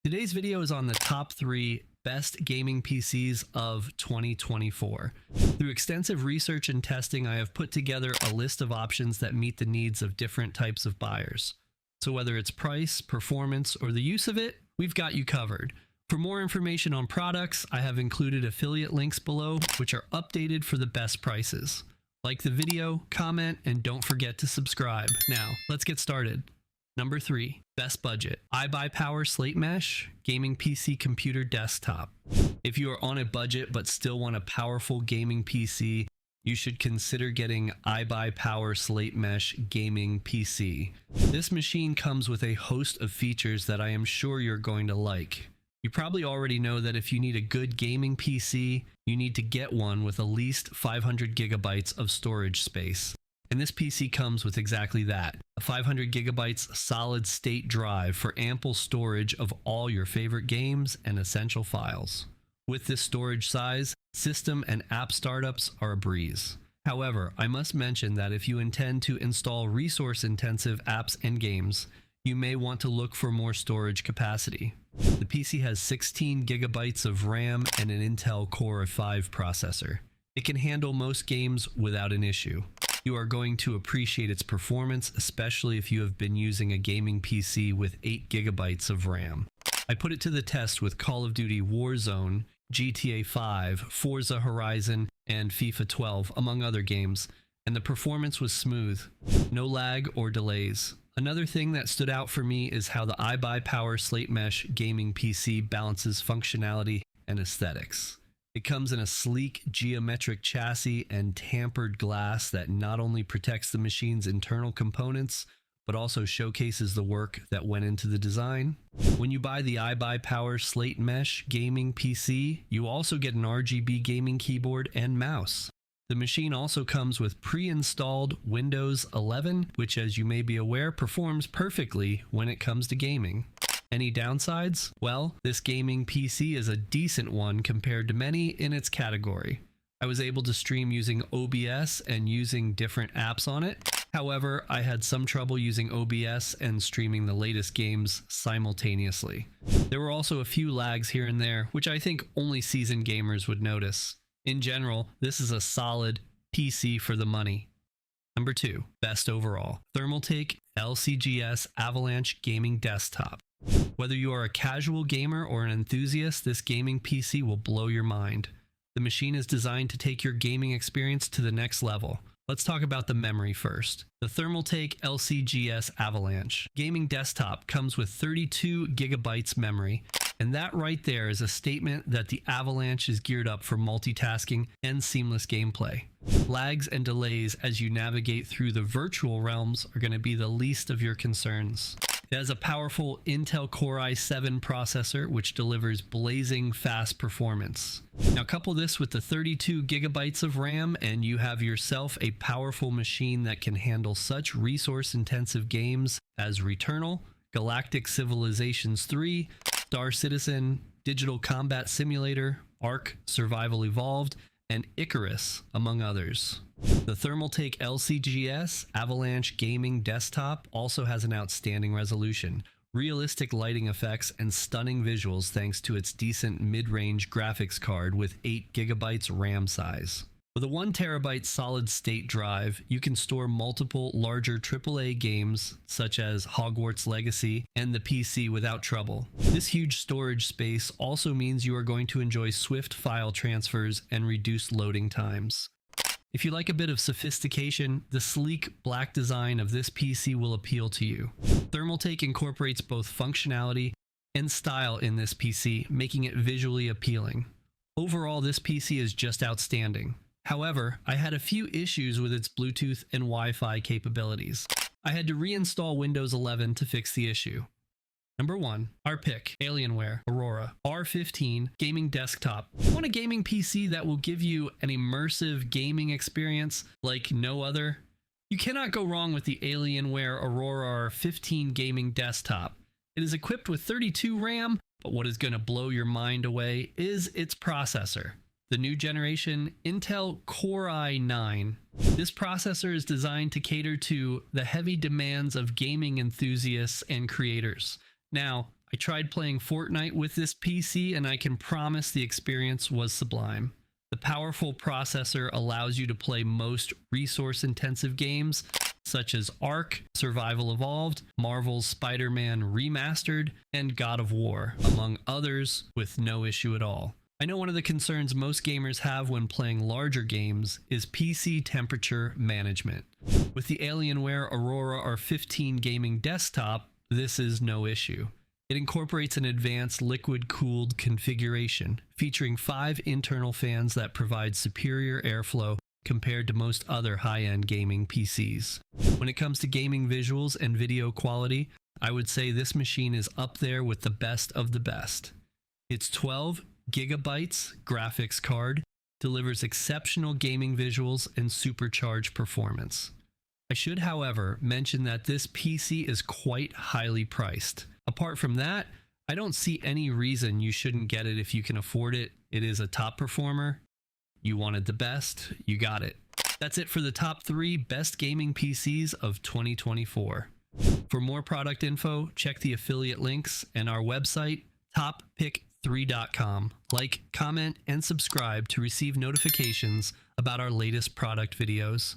Today's video is on the top 3 best gaming PCs of 2024. Through extensive research and testing, I have put together a list of options that meet the needs of different types of buyers. So whether it's price, performance, or the use of it, we've got you covered. For more information on products, I have included affiliate links below, which are updated for the best prices. Like the video, comment, and don't forget to subscribe. Now, let's get started. Number 3, best budget. iBuyPower SlateMesh Gaming PC Computer Desktop. If you are on a budget but still want a powerful gaming PC, you should consider getting iBuyPower SlateMesh Gaming PC. This machine comes with a host of features that I am sure you're going to like. You probably already know that if you need a good gaming PC, you need to get one with at least 500 gigabytes of storage space. And this PC comes with exactly that, a 500 gigabytes solid state drive for ample storage of all your favorite games and essential files. With this storage size, system and app startups are a breeze. However, I must mention that if you intend to install resource-intensive apps and games, you may want to look for more storage capacity. The PC has 16 gigabytes of RAM and an Intel Core i5 processor. It can handle most games without an issue. You are going to appreciate its performance, especially if you have been using a gaming PC with 8 gigabytes of RAM. I put it to the test with Call of Duty Warzone, GTA 5, Forza Horizon, and FIFA 12, among other games, and the performance was smooth. No lag or delays. Another thing that stood out for me is how the iBuyPower SlateMesh Gaming PC balances functionality and aesthetics. It comes in a sleek geometric chassis and tampered glass that not only protects the machine's internal components, but also showcases the work that went into the design. When you buy the iBuyPower SlateMesh Gaming PC, you also get an RGB gaming keyboard and mouse. The machine also comes with pre-installed Windows 11, which, as you may be aware, performs perfectly when it comes to gaming. Any downsides? Well, this gaming PC is a decent one compared to many in its category. I was able to stream using OBS and using different apps on it. However, I had some trouble using OBS and streaming the latest games simultaneously. There were also a few lags here and there, which I think only seasoned gamers would notice. In general, this is a solid PC for the money. Number 2, best overall. Thermaltake LCGS Avalanche Gaming Desktop. Whether you are a casual gamer or an enthusiast, this gaming PC will blow your mind. The machine is designed to take your gaming experience to the next level. Let's talk about the memory first. The Thermaltake LCGS Avalanche Gaming Desktop comes with 32 gigabytes memory, and that right there is a statement that the Avalanche is geared up for multitasking and seamless gameplay. Lags and delays as you navigate through the virtual realms are going to be the least of your concerns. It has a powerful Intel Core i7 processor, which delivers blazing fast performance. Now couple this with the 32 gigabytes of RAM and you have yourself a powerful machine that can handle such resource-intensive games as Returnal, Galactic Civilizations 3, Star Citizen, Digital Combat Simulator, Ark Survival Evolved, and Icarus, among others. The Thermaltake LCGS Avalanche Gaming Desktop also has an outstanding resolution, realistic lighting effects, and stunning visuals thanks to its decent mid-range graphics card with 8 gigabytes RAM size. With a 1 terabyte solid-state drive, you can store multiple larger AAA games such as Hogwarts Legacy and the PC without trouble. This huge storage space also means you are going to enjoy swift file transfers and reduced loading times. If you like a bit of sophistication, the sleek black design of this PC will appeal to you. Thermaltake incorporates both functionality and style in this PC, making it visually appealing. Overall, this PC is just outstanding. However, I had a few issues with its Bluetooth and Wi-Fi capabilities. I had to reinstall Windows 11 to fix the issue. Number 1, our pick, Alienware Aurora R15 Gaming Desktop. Want a gaming PC that will give you an immersive gaming experience like no other? You cannot go wrong with the Alienware Aurora R15 Gaming Desktop. It is equipped with 32 RAM, but what is going to blow your mind away is its processor. The new generation Intel Core i9. This processor is designed to cater to the heavy demands of gaming enthusiasts and creators. Now, I tried playing Fortnite with this PC and I can promise the experience was sublime. The powerful processor allows you to play most resource-intensive games such as Ark, Survival Evolved, Marvel's Spider-Man Remastered, and God of War, among others, with no issue at all. I know one of the concerns most gamers have when playing larger games is PC temperature management. With the Alienware Aurora R15 gaming desktop, this is no issue. It incorporates an advanced liquid-cooled configuration, featuring 5 internal fans that provide superior airflow compared to most other high-end gaming PCs. When it comes to gaming visuals and video quality, I would say this machine is up there with the best of the best. Its 12 gigabytes graphics card delivers exceptional gaming visuals and supercharged performance. I should, however, mention that this PC is quite highly priced. Apart from that, I don't see any reason you shouldn't get it if you can afford it. It is a top performer. You wanted the best, you got it. That's it for the top 3 best gaming PCs of 2024. For more product info, check the affiliate links and our website, toppick3.com. Like, comment, and subscribe to receive notifications about our latest product videos.